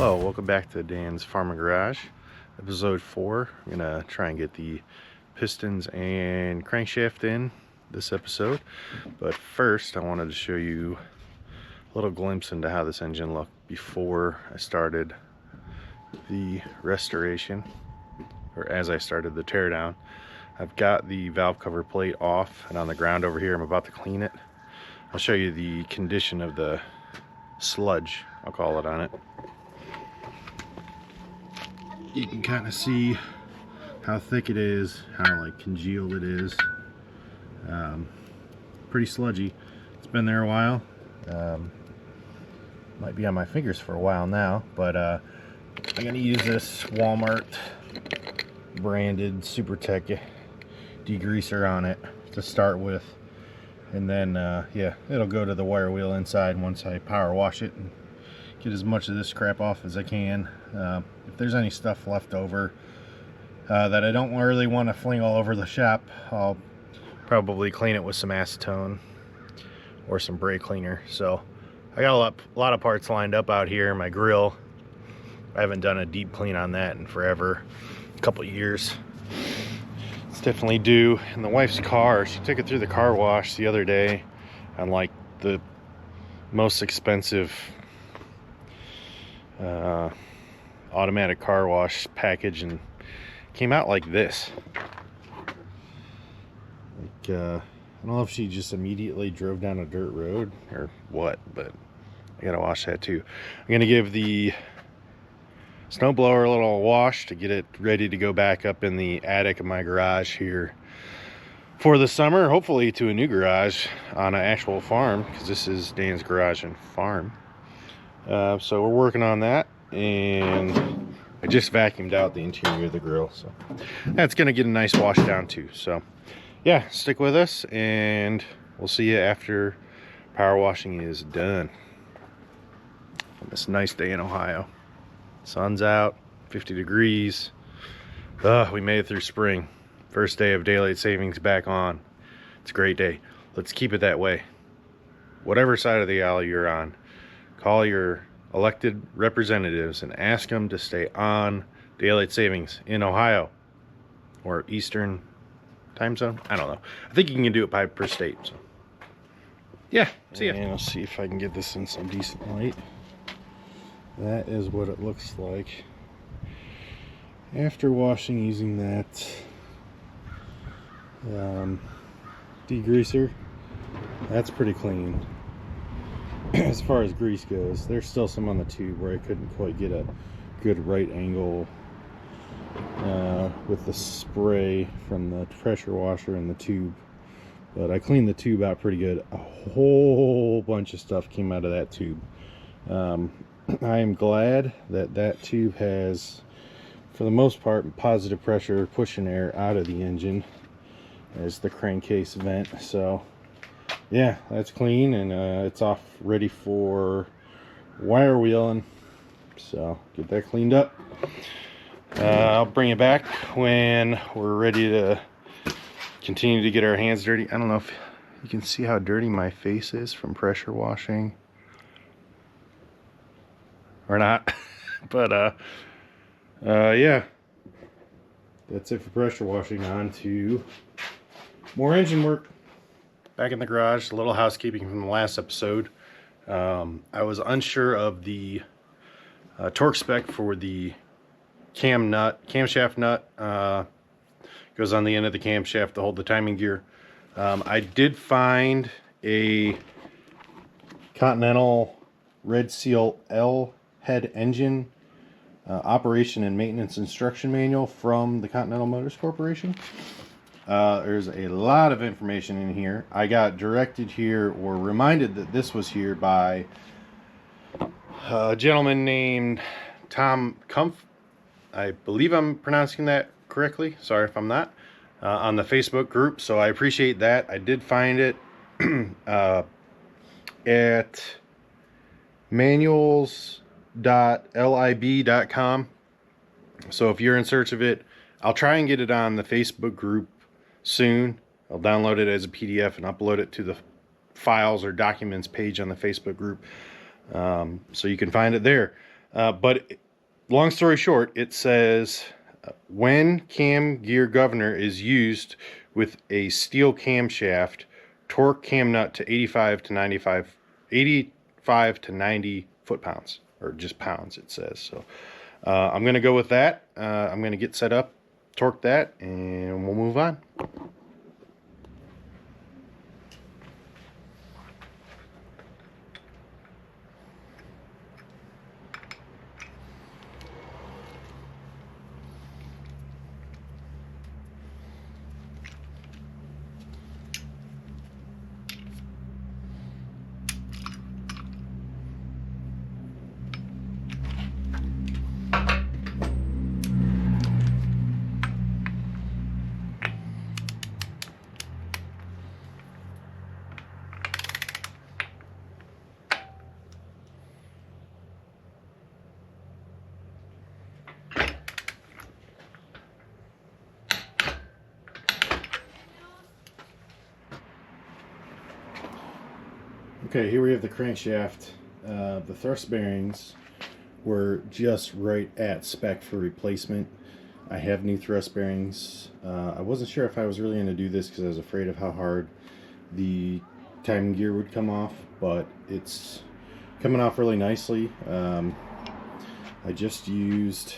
Hello, welcome back to Dan's Farm and Garage, episode 4. I'm gonna try and get the pistons and crankshaft in this episode, but first I wanted to show you a little glimpse into how this engine looked before I started the restoration, or as I started the teardown. I've got the valve cover plate off and on the ground over here. I'm about to clean it. I'll show you the condition of the sludge, I'll call it, on it. You can kind of see how thick it is, how like congealed it is. Pretty sludgy. It's been there a while. Might be on my fingers for a while now, but I'm gonna use this Walmart branded Super Tech degreaser on it to start with, and then yeah, it'll go to the wire wheel inside once I power wash it and get as much of this crap off as I can. If there's any stuff left over that I don't really want to fling all over the shop, I'll probably clean it with some acetone or some brake cleaner. So I got a lot of parts lined up out here. My grill, I haven't done a deep clean on that in forever, a couple years. It's definitely due. And the wife's car, she took it through the car wash the other day on like the most expensive automatic car wash package, and came out like this. Like I don't know if she just immediately drove down a dirt road or what, but I gotta wash that too. I'm gonna give the snowblower a little wash to get it ready to go back up in the attic of my garage here for the summer, hopefully to a new garage on an actual farm, because this is Dan's Garage and Farm. So we're working on that, and I just vacuumed out the interior of the grill, so that's gonna get a nice wash down too. So yeah, stick with us and we'll see you after power washing is done on this nice day in Ohio. Sun's out, 50 degrees. We made it through spring. First day of daylight savings back on. It's a great day. Let's keep it that way. Whatever side of the aisle you're on, call your elected representatives and ask them to stay on daylight savings in Ohio or Eastern time zone. I don't know. I think you can do it per state. So yeah, see ya. And I'll see if I can get this in some decent light. That is what it looks like after washing using that degreaser. That's pretty clean. As far as grease goes, there's still some on the tube where I couldn't quite get a good right angle with the spray from the pressure washer in the tube, but I cleaned the tube out pretty good. A whole bunch of stuff came out of that tube. I am glad that that tube has, for the most part, positive pressure pushing air out of the engine as the crankcase vent. So yeah, that's clean, and it's off, ready for wire wheeling. So get that cleaned up. I'll bring it back when we're ready to continue to get our hands dirty. I don't know if you can see how dirty my face is from pressure washing or not. But yeah, that's it for pressure washing. On to more engine work. Back in the garage, a little housekeeping from the last episode. I was unsure of the torque spec for the camshaft nut. Goes on the end of the camshaft to hold the timing gear. I did find a Continental Red Seal L head engine operation and maintenance instruction manual from the Continental Motors Corporation. There's a lot of information in here. I got directed here, or reminded that this was here, by a gentleman named Tom Kumpf. I believe I'm pronouncing that correctly. Sorry if I'm not. On the Facebook group, so I appreciate that. I did find it at manuals.lib.com. So if you're in search of it, I'll try and get it on the Facebook group soon. I'll download it as a PDF and upload it to the files or documents page on the Facebook group, so you can find it there. But long story short, it says when cam gear governor is used with a steel camshaft, torque cam nut to 85 to 90 foot-pounds, or just pounds, it says. So I'm going to go with that. I'm going to get set up, torque that, and we'll move on. Okay, here we have the crankshaft. The thrust bearings were just right at spec for replacement. I have new thrust bearings. I wasn't sure if I was really going to do this because I was afraid of how hard the timing gear would come off, but it's coming off really nicely. I just used,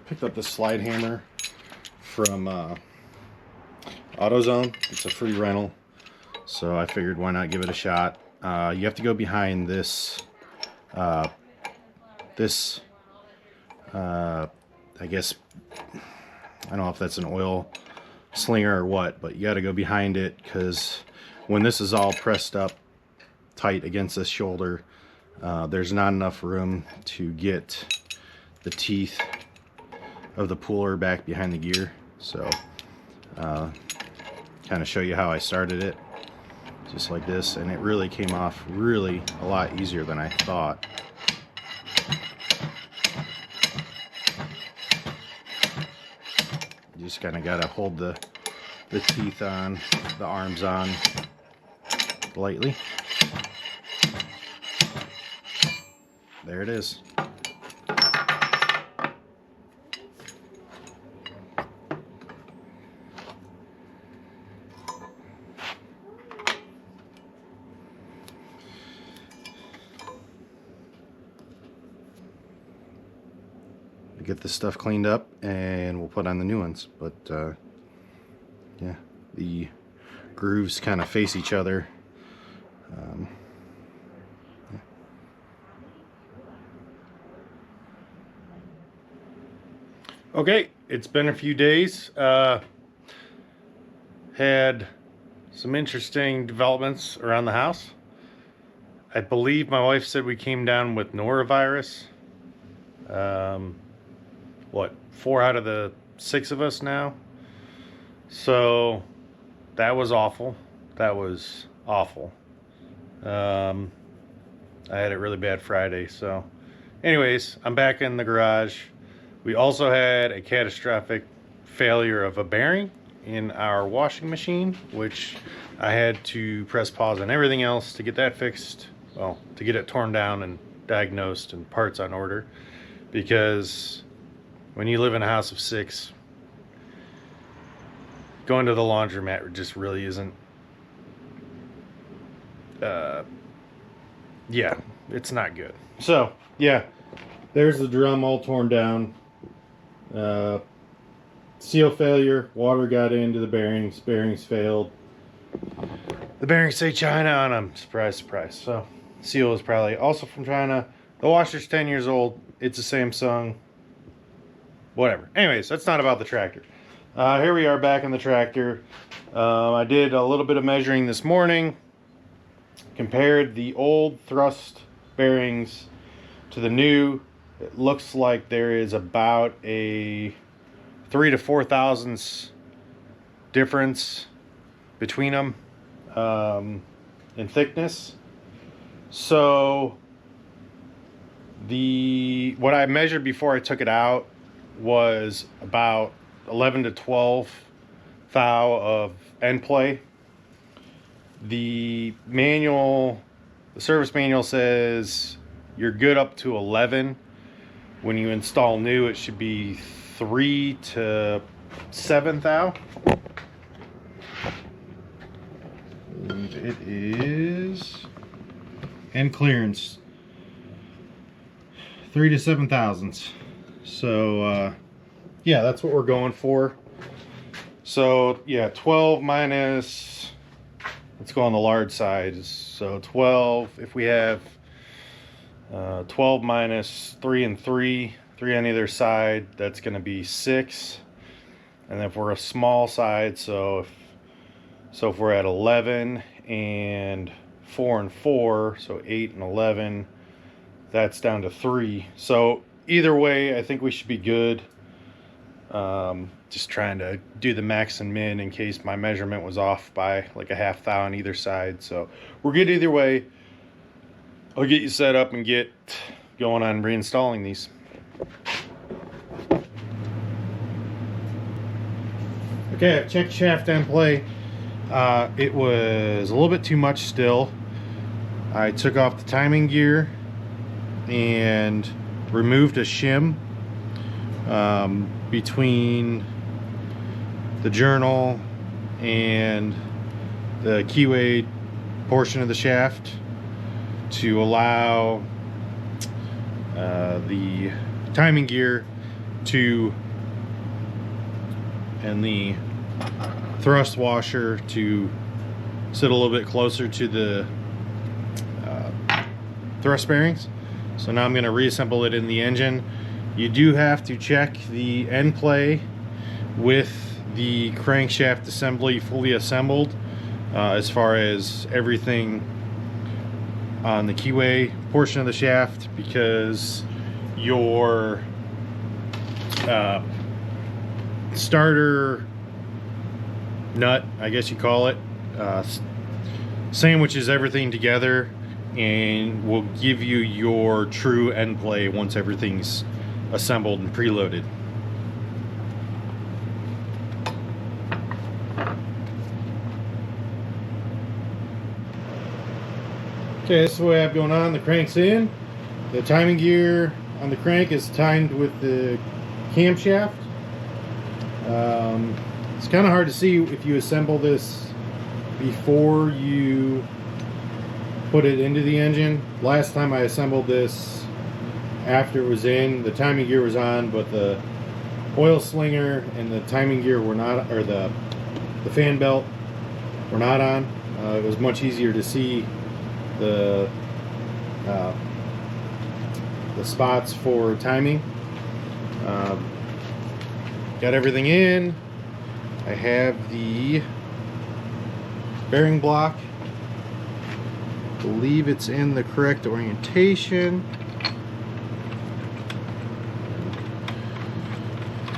picked up this slide hammer from AutoZone. It's a free rental, so I figured why not give it a shot. You have to go behind this I guess, I don't know if that's an oil slinger or what, but you got to go behind it, because when this is all pressed up tight against this shoulder, there's not enough room to get the teeth of the puller back behind the gear. So kind of show you how I started it, just like this, and it really came off really a lot easier than I thought. You just kind of got to hold the teeth on, the arms on lightly. There it is. Get this stuff cleaned up and we'll put on the new ones. But yeah, the grooves kind of face each other. Yeah. Okay, it's been a few days. Had some interesting developments around the house. I believe my wife said we came down with norovirus. What, 4 out of the 6 of us now? So that was awful. That was awful. I had it really bad Friday. So anyways, I'm back in the garage. We also had a catastrophic failure of a bearing in our washing machine, which I had to press pause on everything else to get that fixed. Well, to get it torn down and diagnosed and parts on order, because when you live in a house of 6, going to the laundromat just really isn't, yeah, it's not good. So, yeah, there's the drum all torn down. Seal failure, water got into the bearings failed. The bearings say China on them, surprise, surprise. So, seal is probably also from China. The washer's 10 years old, it's a Samsung. Whatever. Anyways, that's not about the tractor. Here we are back in the tractor. I did a little bit of measuring this morning. Compared the old thrust bearings to the new. It looks like there is about a 3 to 4 thousandths difference between them in thickness. So what I measured before I took it out was about 11 to 12 thou of end play. The service manual says you're good up to 11. When you install new, it should be 3 to 7 thou. And it is end clearance 3 to 7 thousandths. So yeah, that's what we're going for. So yeah, 12 minus, let's go on the large side. So 12, if we have 12 minus 3 and 3 on either side, that's going to be 6. And then if we're a small side, so if we're at 11 and 4 and 4, so 8 and 11, that's down to 3. So either way, I think we should be good. Just trying to do the max and min in case my measurement was off by like a half thou on either side. So we're good either way. I'll get you set up and get going on reinstalling these. Okay, I've checked shaft end play. It was a little bit too much still. I took off the timing gear and removed a shim between the journal and the keyway portion of the shaft to allow the timing gear to and the thrust washer to sit a little bit closer to the thrust bearings. So now I'm going to reassemble it in the engine. You do have to check the end play with the crankshaft assembly fully assembled, as far as everything on the keyway portion of the shaft, because your starter nut, I guess you call it, sandwiches everything together and will give you your true end play once everything's assembled and preloaded. Okay, this is what I have going on. The crank's in. The timing gear on the crank is timed with the camshaft. It's kind of hard to see if you assemble this before you put it into the engine. Last time I assembled this after it was in, the timing gear was on, but the oil slinger and the timing gear were not, or the fan belt were not on. It was much easier to see the spots for timing. Got everything in. I have the bearing block. I believe it's in the correct orientation.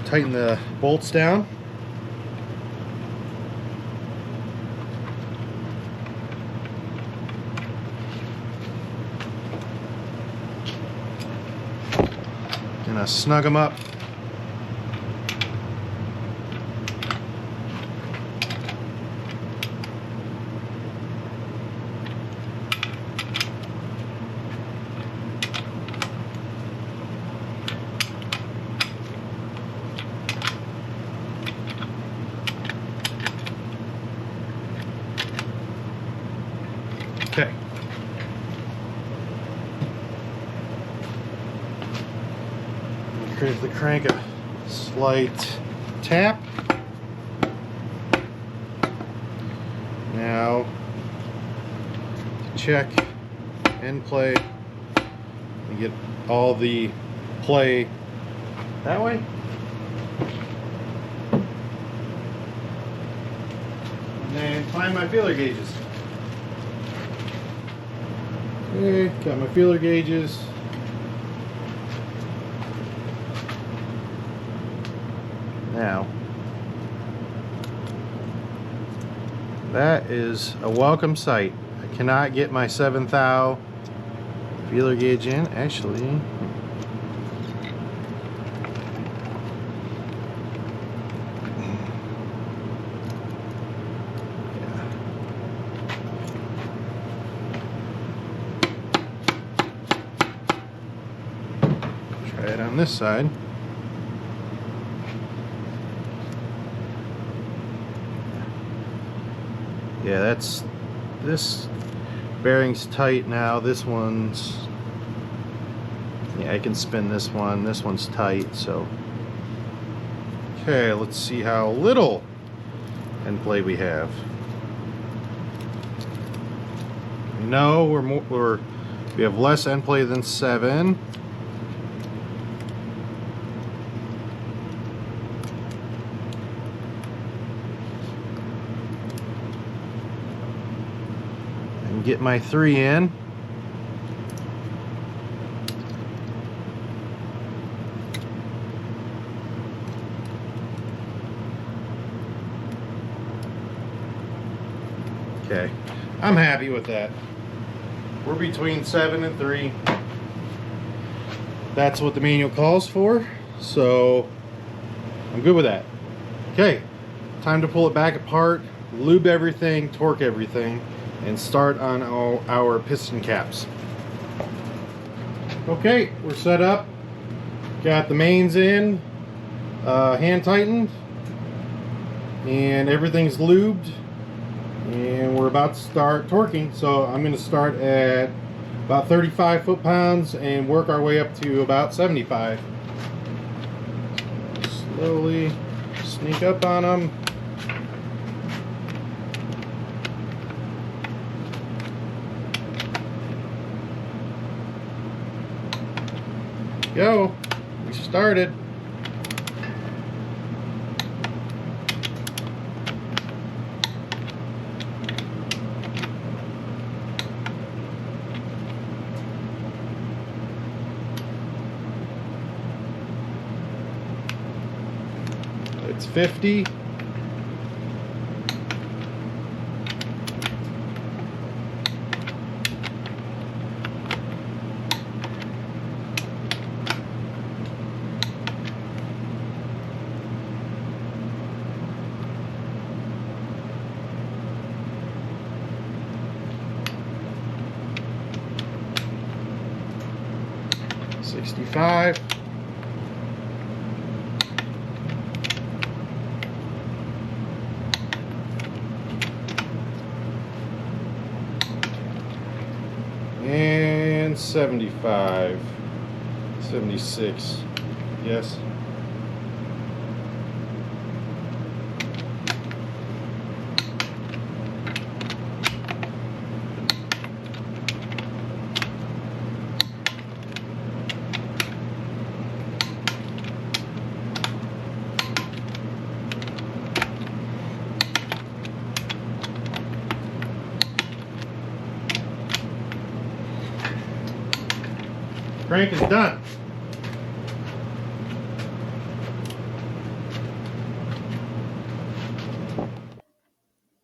Tighten the bolts down. Gonna snug them up. Okay. Give the crank a slight tap. Now, to check end play and get all the play that way. And then find my feeler gauges. Okay, got my feeler gauges. Now, that is a welcome sight. I cannot get my 7 thou feeler gauge in. Actually, that on this side. Yeah, this bearing's tight now. This one's, yeah, I can spin this one. This one's tight, so. Okay, let's see how little end play we have. No, we have less end play than 7. And get my 3 in. Okay, I'm happy with that. We're between 7 and 3. That's what the manual calls for, so I'm good with that. Okay, time to pull it back apart, lube everything, torque everything, and start on our piston caps. Okay, we're set up. Got the mains in, hand tightened, and everything's lubed. And we're about to start torquing, so I'm going to start at about 35 foot-pounds and work our way up to about 75. Slowly sneak up on them. Go. We started. It's 50. $65. And 75, 76, yes. Crank is done.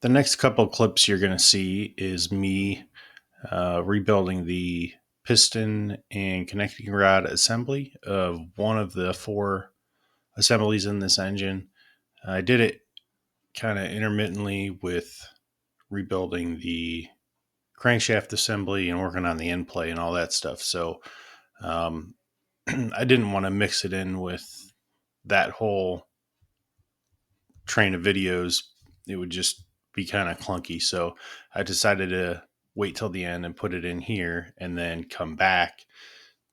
The next couple clips you're going to see is me rebuilding the piston and connecting rod assembly of one of the 4 assemblies in this engine. I did it kind of intermittently with rebuilding the crankshaft assembly and working on the end play and all that stuff. So I didn't want to mix it in with that whole train of videos. It would just be kind of clunky. So I decided to wait till the end and put it in here and then come back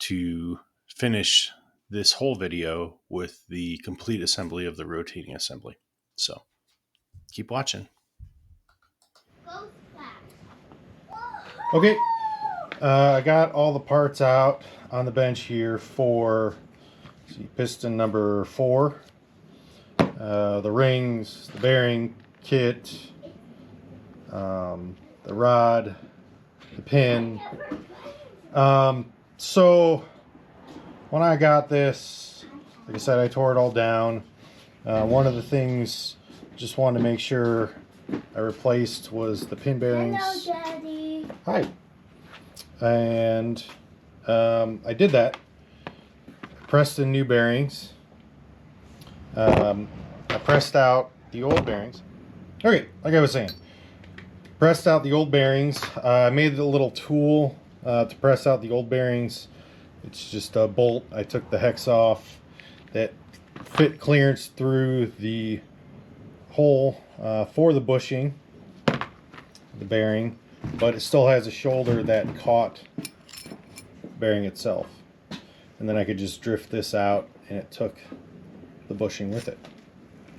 to finish this whole video with the complete assembly of the rotating assembly. So keep watching. Okay, I got all the parts out on the bench here for piston number 4. The rings, the bearing kit, the rod, the pin. So when I got this, like I said, I tore it all down. One of the things just wanted to make sure I replaced was the pin bearings. Hello, Daddy. Hi. And I did that. Pressed in new bearings. I pressed out the old bearings. Okay, like I was saying, pressed out the old bearings. I made a little tool to press out the old bearings It's just a bolt. I took the hex off that fit clearance through the hole for the bushing, the bearing, but it still has a shoulder that caught bearing itself. And then I could just drift this out, and it took the bushing with it.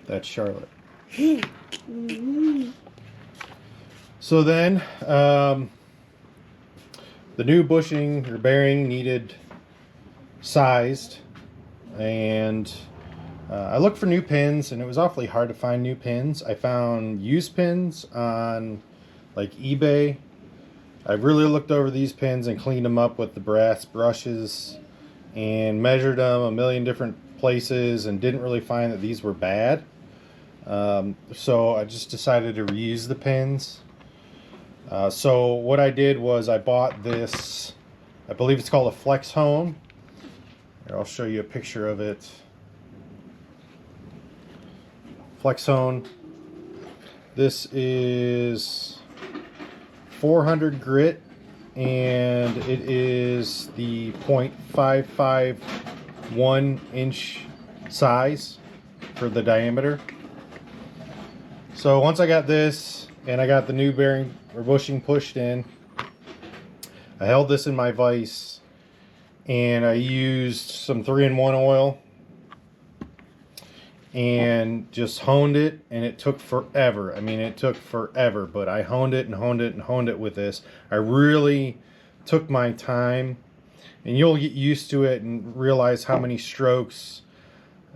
That's Charlotte. So then the new bushing or bearing needed sized, and I looked for new pins, and it was awfully hard to find new pins. I found used pins on like eBay. I really looked over these pins and cleaned them up with the brass brushes and measured them a million different places and didn't really find that these were bad. So I just decided to reuse the pins. So what I did was I bought this, I believe it's called a flex hone. Here, I'll show you a picture of it. Flex hone. This is 400 grit, and it is the 0.551 inch size for the diameter. So once I got this and I got the new bearing or bushing pushed in, I held this in my vise and I used some 3-in-1 oil and just honed it, and it took forever. I mean, it took forever, but I honed it and honed it and honed it with this. I really took my time, and you'll get used to it and realize how many strokes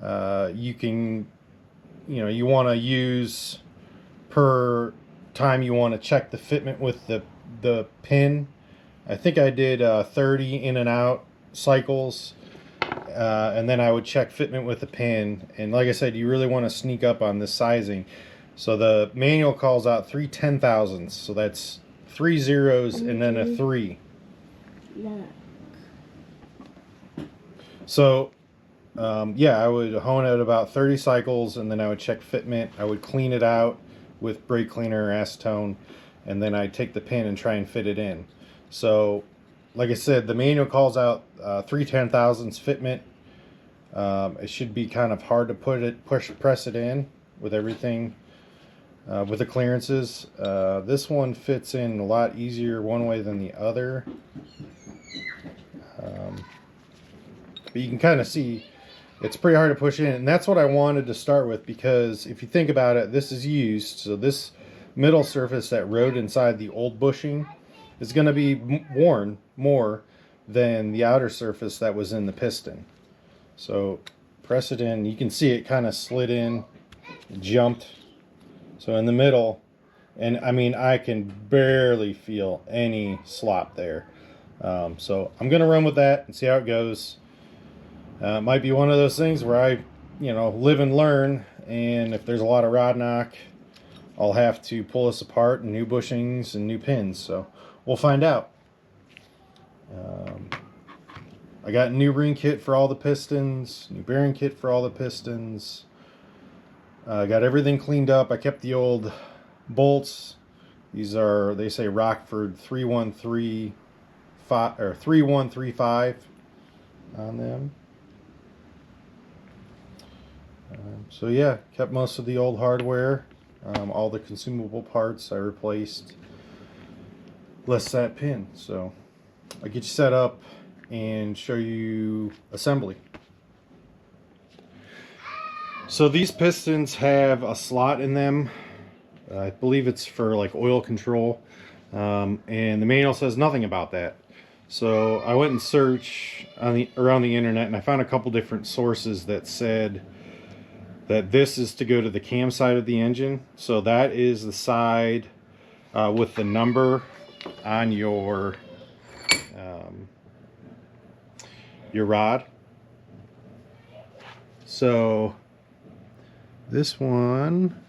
you want to use per time you want to check the fitment with the pin. I think I did 30 in and out cycles, and then I would check fitment with the pin. And like I said, you really want to sneak up on this sizing. So the manual calls out 3 10,000ths, so that's 3 zeros and then a 3. So yeah, I would hone it about 30 cycles, and then I would check fitment. I would clean it out with brake cleaner or acetone, and then I'd take the pin and try and fit it in. So like I said, the manual calls out 3 10,000ths fitment. It should be kind of hard to press it in with everything, with the clearances. This one fits in a lot easier one way than the other. But you can kind of see it's pretty hard to push in, and that's what I wanted to start with, because if you think about it, this is used, so this middle surface that rode inside the old bushing is going to be worn more than the outer surface that was in the piston. So press it in, you can see it kind of slid in, jumped, so in the middle, and I mean, I can barely feel any slop there. So I'm gonna run with that and see how it goes. It might be one of those things where I live and learn, and if there's a lot of rod knock, I'll have to pull this apart and new bushings and new pins. So we'll find out. I got a new ring kit for all the pistons, new bearing kit for all the pistons. I got everything cleaned up. I kept the old bolts. These are, they say, Rockford 3135 or 3135 on them. So yeah, kept most of the old hardware. All the consumable parts I replaced, less that pin. So I'll get you set up and show you assembly. So these pistons have a slot in them. I believe it's for like oil control, and the manual says nothing about that. So I went and searched around the internet, and I found a couple different sources that said that this is to go to the cam side of the engine. So that is the side with the number on your rod. So this one,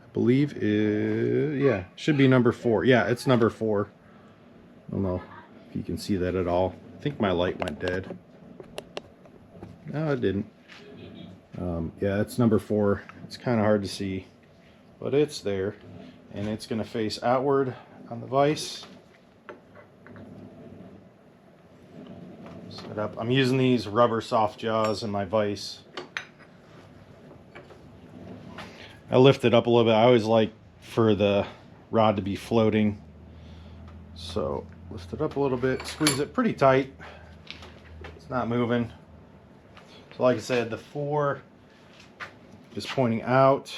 I believe, is, yeah, should be number 4. Yeah, it's number 4. I don't know if you can see that at all. I think my light went dead. No, it didn't. Yeah, it's number 4. It's kind of hard to see, but it's there, and it's going to face outward on the vise. So it up. I'm using these rubber soft jaws in my vise. I lift it up a little bit. I always like for the rod to be floating. So lift it up a little bit, squeeze it pretty tight. It's not moving. So like I said, the 4 is pointing out.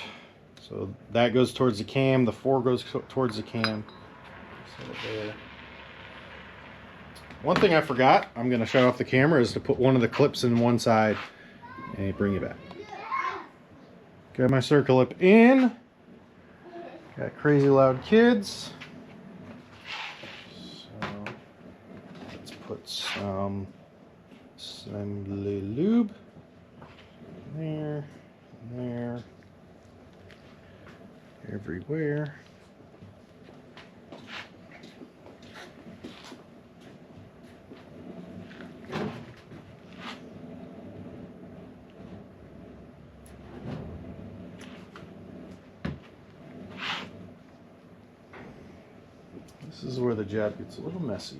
So that goes towards the cam. The 4 goes towards the cam. Set it there. One thing I forgot, I'm going to shut off the camera, is to put one of the clips in one side and bring it back. Got my circle lip in. Got crazy loud kids. So let's put some assembly lube there, there, everywhere. This is where the job gets a little messy.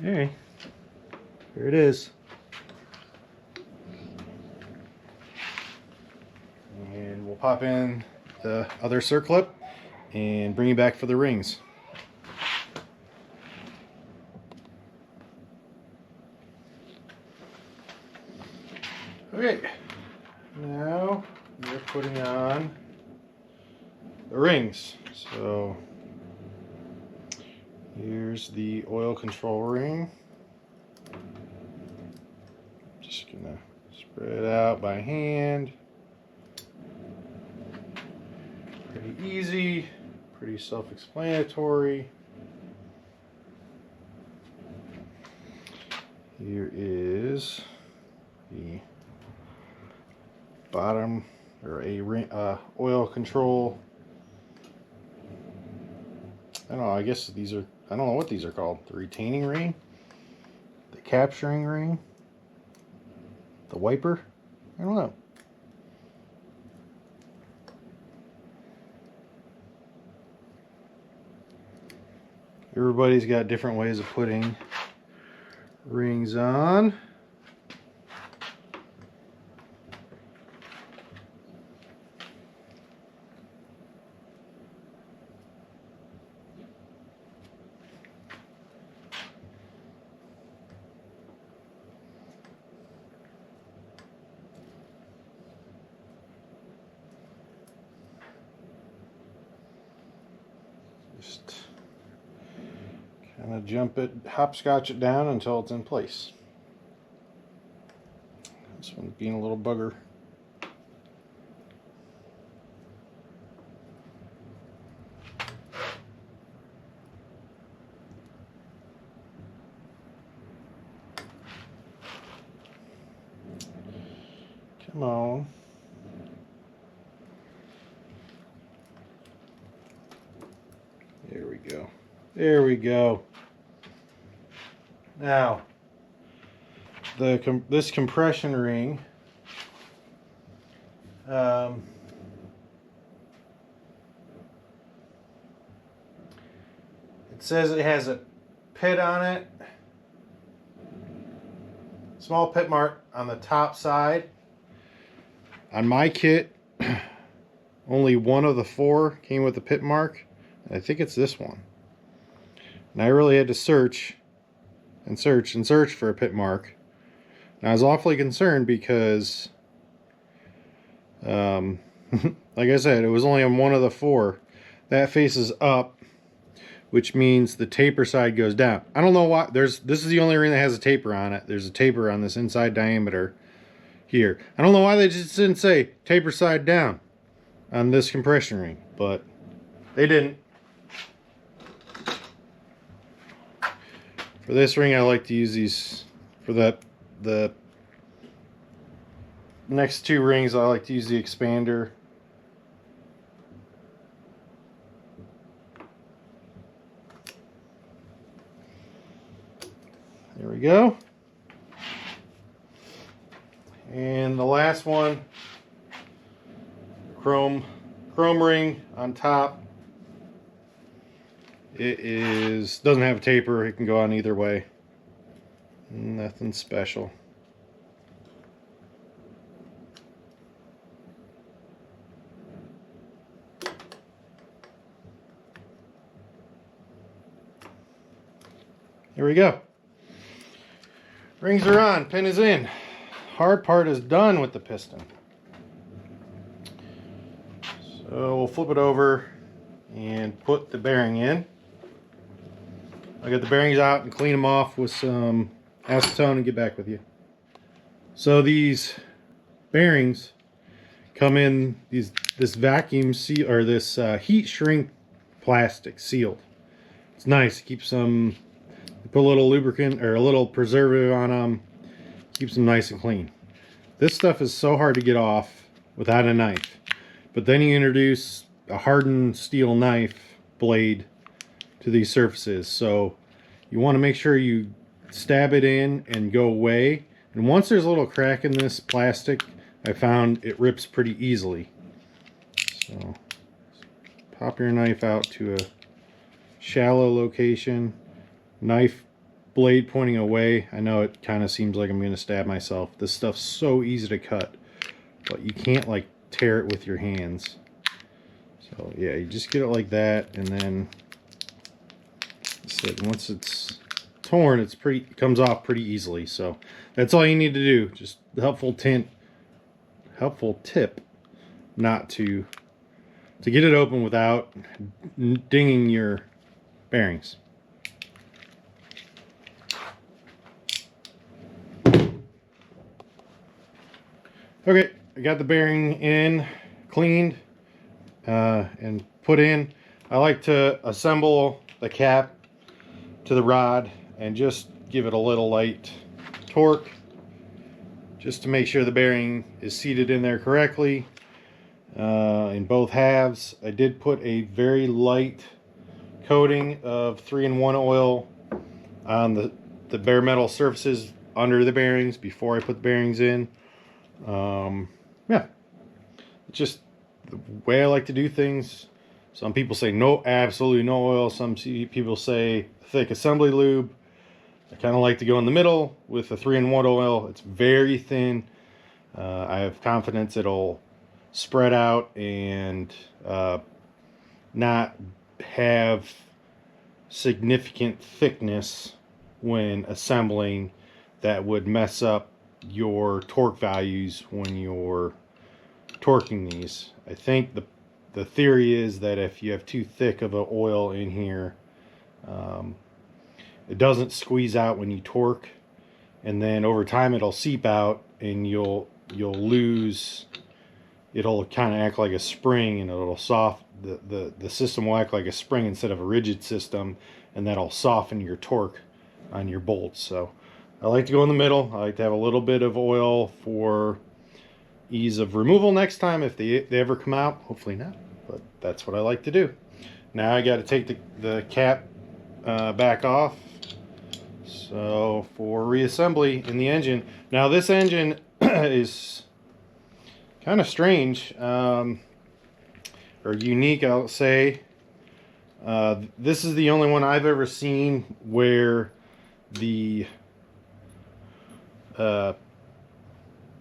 Okay, here it is. And we'll pop in the other circlip and bring it back for the rings. Okay, now we're putting on the rings. So here's the oil control ring. Just gonna spread it out by hand. Pretty easy, pretty self-explanatory. Here is the bottom, or a ring, oil control. I don't know, I guess these are, I don't know what these are called. The retaining ring, the capturing ring, the wiper, I don't know. Everybody's got different ways of putting rings on. Just kind of jump it, hopscotch it down until it's in place. This one's being a little bugger. Come on. There we go. There we go. Now, this compression ring, it says it has a pit on it, small pit mark on the top side. On my kit, only one of the 4 came with a pit mark. I think it's this one. And I really had to search and search and search for a pit mark. And I was awfully concerned because, like I said, it was only on one of the 4. That faces up, which means the taper side goes down. I don't know why. This is the only ring that has a taper on it. There's a taper on this inside diameter here. I don't know why they just didn't say taper side down on this compression ring, but they didn't. For this ring, I like to use these. For the next 2 rings, I like to use the expander. There we go. And the last one, chrome ring on top. It doesn't have a taper. It can go on either way. Nothing special. Here we go. Rings are on, pin is in. Hard part is done with the piston. So we'll flip it over and put the bearing in. I'll get the bearings out and clean them off with some acetone and get back with you. So these bearings come in this vacuum seal, or this heat shrink plastic sealed. It's nice. It keeps them. Put a little lubricant or a little preservative on them. Keeps them nice and clean. This stuff is so hard to get off without a knife. But then you introduce a hardened steel knife blade to these surfaces. So you want to make sure you stab it in and go away. And once there's a little crack in this plastic, I found it rips pretty easily. So pop your knife out to a shallow location. Knife blade pointing away. I know it kind of seems like I'm going to stab myself. This stuff's so easy to cut, but you can't like tear it with your hands. So yeah, you just get it like that, and then once it's torn, it comes off pretty easily. So that's all you need to do. Just helpful tip not to get it open without dinging your bearings. Okay, I got the bearing in, cleaned, and put in. I like to assemble the cap to the rod and just give it a little light torque just to make sure the bearing is seated in there correctly in both halves. I did put a very light coating of 3-in-1 oil on the bare metal surfaces under the bearings before I put the bearings in. Yeah, just the way I like to do things. Some people say no, absolutely no oil. Some people say thick assembly lube. I kind of like to go in the middle with the 3-in-1 oil. It's very thin. I have confidence it'll spread out and not have significant thickness when assembling that would mess up your torque values when you're torquing these. I think the theory is that if you have too thick of an oil in here, it doesn't squeeze out when you torque, and then over time it'll seep out and you'll lose. It'll kind of act like a spring, and it'll the system will act like a spring instead of a rigid system, and that'll soften your torque on your bolts. So I like to go in the middle. I like to have a little bit of oil for ease of removal next time if they ever come out. Hopefully not, but that's what I like to do. Now I got to take the cap back off. So for reassembly in the engine. Now this engine is kind of strange, or unique, I'll say. This is the only one I've ever seen where the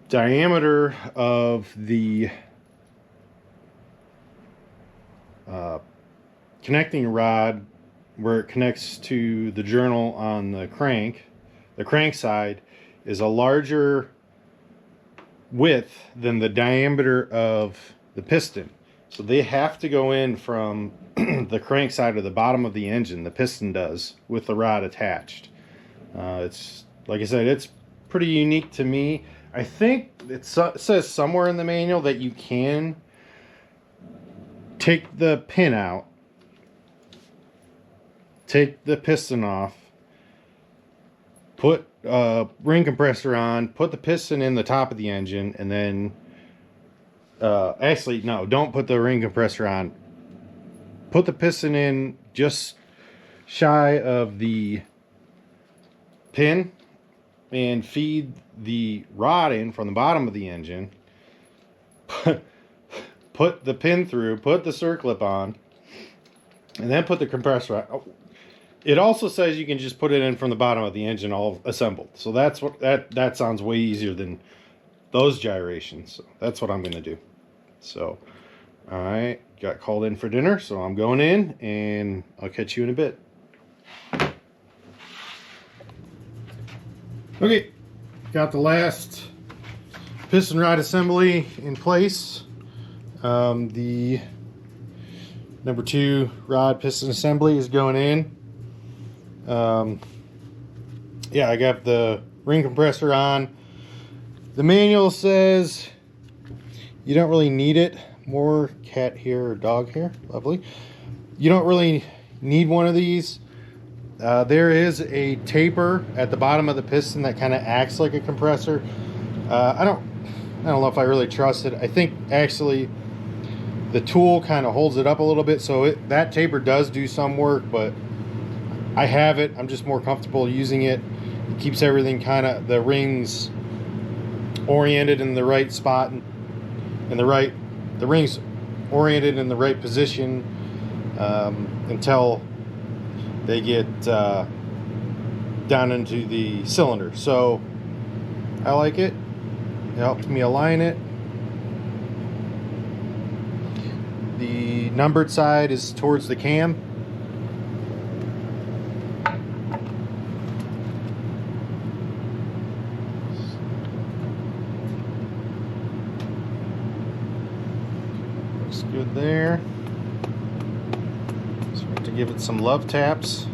diameter of the connecting rod, where it connects to the journal on the crank side, is a larger width than the diameter of the piston. So they have to go in from the crank side to the bottom of the engine, the piston does, with the rod attached. It's, like I said, it's pretty unique to me. I think it says somewhere in the manual that you can take the pin out, take the piston off, put a ring compressor on, put the piston in the top of the engine, and then actually no, don't put the ring compressor on. Put the piston in just shy of the pin and feed the rod in from the bottom of the engine, put the pin through, put the circlip on, and then put the compressor on. It also says you can just put it in from the bottom of the engine all assembled. So that's what that sounds way easier than those gyrations. So that's what I'm going to do. So, all right, got called in for dinner, so I'm going in, and I'll catch you in a bit. Okay, got the last piston rod assembly in place. The number 2 rod piston assembly is going in. Yeah, I got the ring compressor on. The manual says you don't really need it. More cat hair or dog hair, lovely. You don't really need one of these. There is a taper at the bottom of the piston that kind of acts like a compressor. I don't know if I really trust it. I think actually the tool kind of holds it up a little bit, so that taper does do some work, but I have it. I'm just more comfortable using it. It keeps everything kind of, the rings oriented in the right spot, and the rings oriented in the right position until they get down into the cylinder. So I like it. It helps me align it. The numbered side is towards the cam. Looks good there. Start to give it some love taps.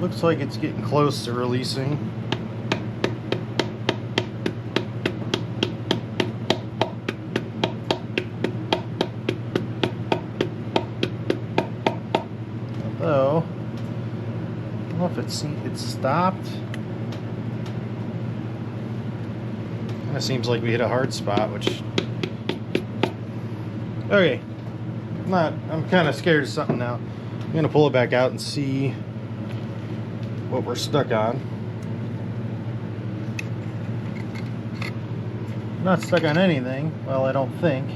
Looks like it's getting close to releasing. Although, I don't know if it's stopped. Kind of seems like we hit a hard spot, which, okay, I'm kind of scared of something now. I'm gonna pull it back out and see what we're stuck on. Not stuck on anything. Well, I don't think.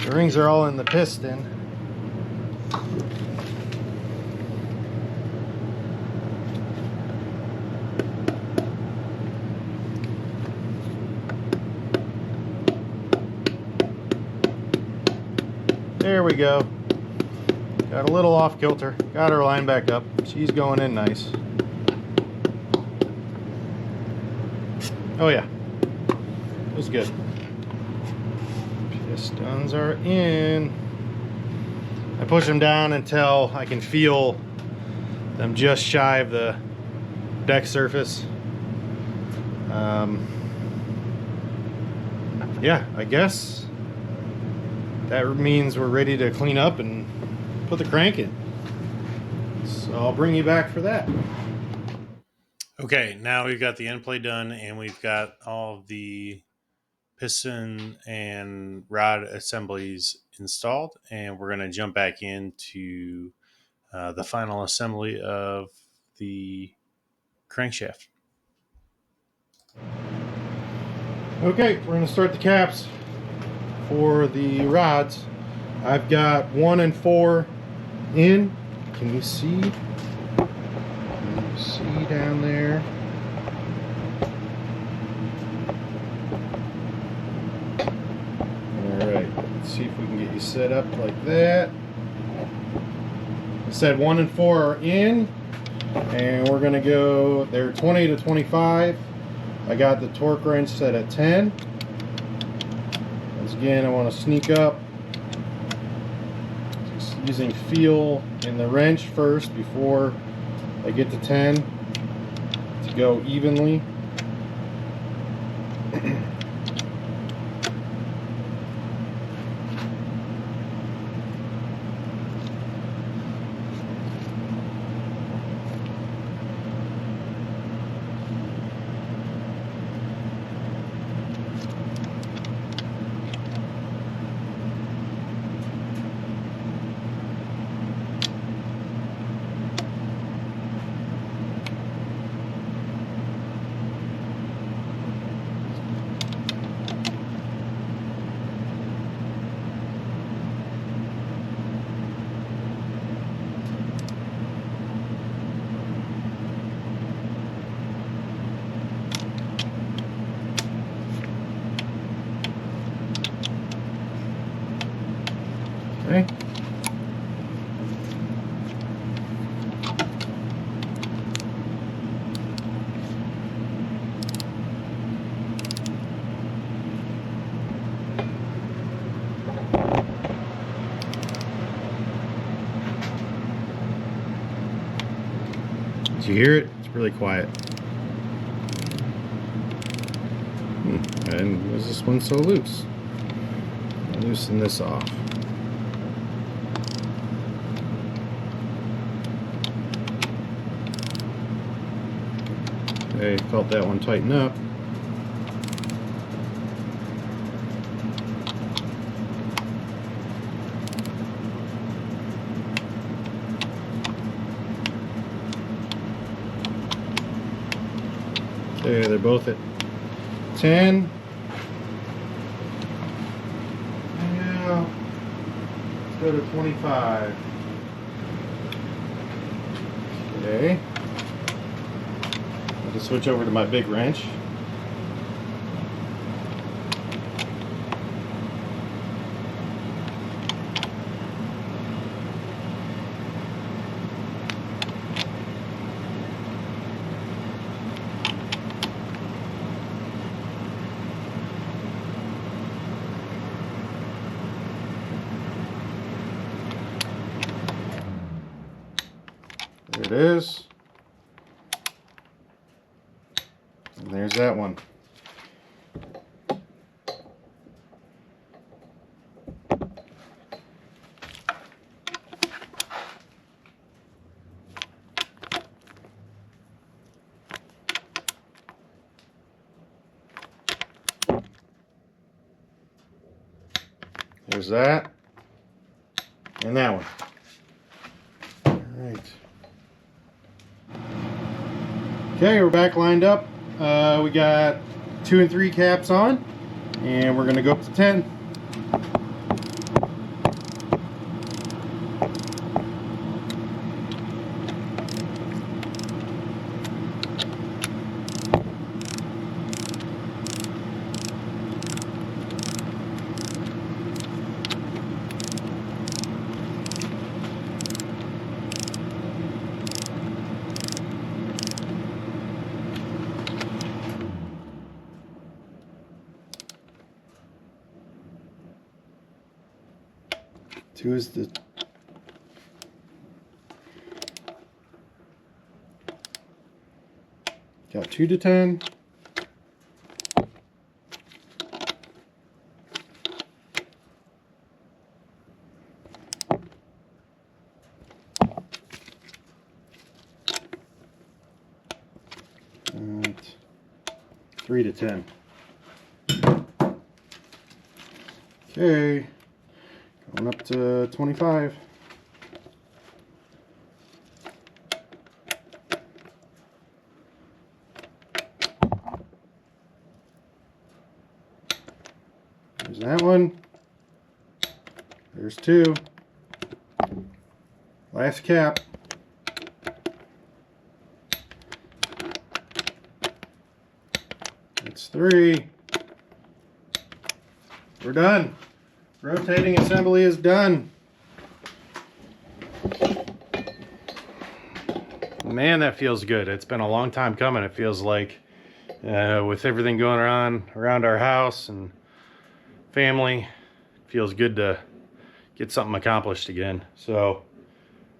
The rings are all in the piston. There we go. Got a little off kilter. Got her line back up. She's going in nice. Oh yeah, it was good. Pistons are in. I push them down until I can feel them just shy of the deck surface. Yeah, I guess that means we're ready to clean up and put the crank in. So I'll bring you back for that. Okay, now we've got the end plate done, and we've got all of the piston and rod assemblies installed, and we're going to jump back into the final assembly of the crankshaft. Okay, we're going to start the caps for the rods. I've got 1 and 4 in. Can you see? Can you see down there? Let's see if we can get you set up like that. I said 1 and 4 are in, and we're gonna go, they're 20 to 25. I got the torque wrench set at 10. Once again, I want to sneak up, just using feel in the wrench first before I get to 10 to go evenly. Okay. Did you hear it? It's really quiet. And was this one so loose? I'll loosen this off. Okay, felt that one tighten up. Okay, they're both at 10. Now, let's go to 25. Okay. I'll just switch over to my big wrench. There it is. And there's that one. There's that. And that one. All right. Okay, we're back lined up. We got 2 and 3 caps on, and we're gonna go up to 10. Two is the got 2 to 10. And 3 to 10. Okay. Going up to 25. There's that one. There's 2. Last cap. That's 3. We're done. Rotating assembly is done. Man, that feels good. It's been a long time coming. It feels like with everything going on around our house and family, it feels good to get something accomplished again. So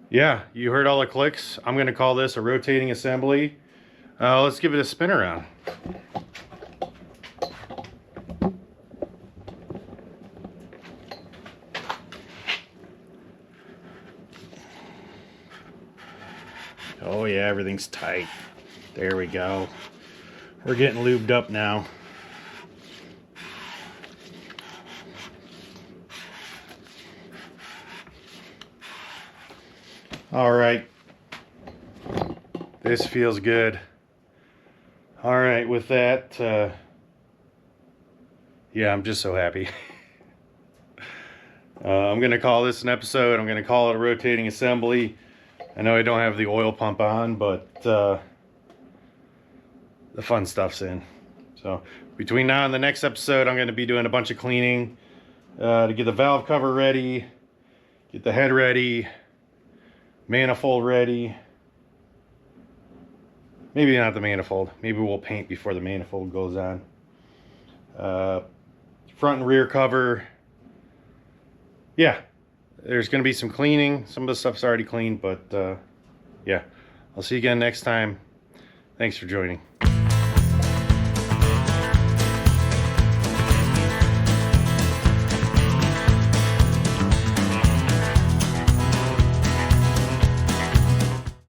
yeah, you heard all the clicks. I'm going to call this a rotating assembly. Let's give it a spin around. Oh yeah, everything's tight. There we go. We're getting lubed up now. All right. This feels good. All right, with that, yeah, I'm just so happy. I'm going to call this an episode. I'm going to call it a rotating assembly. I know I don't have the oil pump on, but the fun stuff's in. So between now and the next episode, I'm going to be doing a bunch of cleaning to get the valve cover ready, get the head ready, manifold ready. Maybe not the manifold. Maybe we'll paint before the manifold goes on. Front and rear cover. Yeah, there's going to be some cleaning. Some of the stuff's already cleaned, but yeah. I'll see you again next time. Thanks for joining.